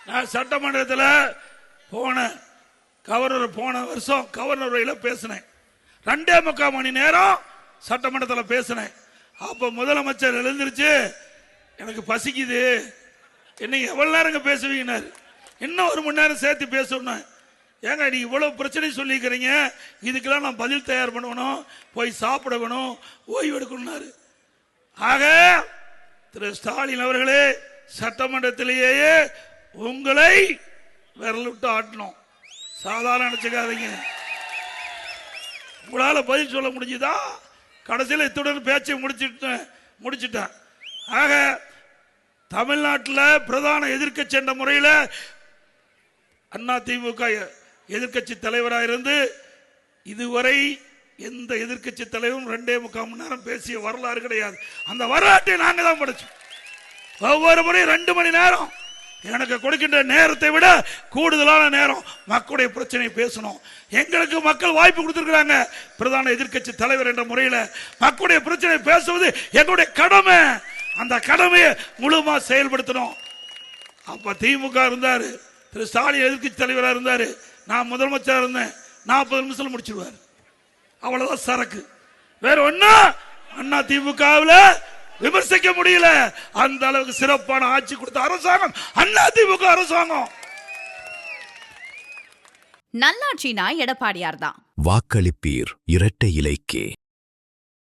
நான் சட்டமன்றத்தில் போன வருஷம் கவர்னர் உரையில பேசினேன். 2.25 மணி நேரம் சட்டமன்றத்தில் பேசினேன். அப்ப முதலமைச்சர் எழுந்திருச்சு, எனக்கு பசிக்குது, என்ன எவ்வளவு நேரம் பேசுவீங்க, இன்னும் 1 மணி நேரம் சேர்த்து பேசணும். ஏங்க நீ இவ்வளவு பிரச்சனை சொல்லிக்கிறீங்க, இதுக்கெல்லாம் நான் பதில் தயார் பண்ணணும், போய் சாப்பிட வேணும், ஓய்வு எடுக்கணும்னாரு. ஆக திரு ஸ்டாலின் அவர்களே, சட்டமன்றத்திலேயே உங்களை விரல் விட்டு ஆட்டணும், சாதாரண நினைச்சுக்காதீங்க. உங்களால பதில் சொல்ல முடிஞ்சுதா? கடைசியில் இத்துடன் பேச்சை முடிச்சுட்டேன். ஆக தமிழ்நாட்டில் பிரதான எதிர்க்கட்சி என்ற முறையில் அதிமுக எதிர்க்கட்சி தலைவராக இருந்து இதுவரை எந்த எதிர்க்கட்சி தலைவரும் 2.25 மணி நேரம் பேசிய வரலாறு கிடையாது. அந்த வரலாற்றை நாங்கள் தான் படிச்சோம். ஒவ்வொரு முறையும் 2 மணி நேரம் எனக்கு கொடுக்கின்ற நேரத்தை விட கூடுதலான நேரம் மக்களுடைய பிரச்சனை பேசணும். எங்களுக்கு மக்கள் வாய்ப்பு கொடுத்திருக்கிறாங்க. பிரதான எதிர்க்கட்சி தலைவர் என்ற முறையில் மக்களுடைய பிரச்சனை பேசுவது எங்களுடைய கடமை. அந்த கடமையை முழுமா செயல்படுத்தணும். அப்ப திமுக இருந்தாரு, திரு ஸ்டாலின் எதிர்க்கட்சி தலைவராக இருந்தாரு, நான் முதலமைச்சர் இருந்தேன். 40 நிமிஷம் முடிச்சிருவார், அவ்வளவுதான் சரக்கு. வேற ஒண்ணா அண்ணா திமுகவில் விமர்சிக்க முடியல. அந்த அளவுக்கு சிறப்பான ஆட்சி கொடுத்த அரசாங்கம் அண்ணா திமுக அரசாங்கம். நல்லாட்சினா எடப்பாடியார் தான். வாக்களிப்பீர் இரட்டை இலைக்கே.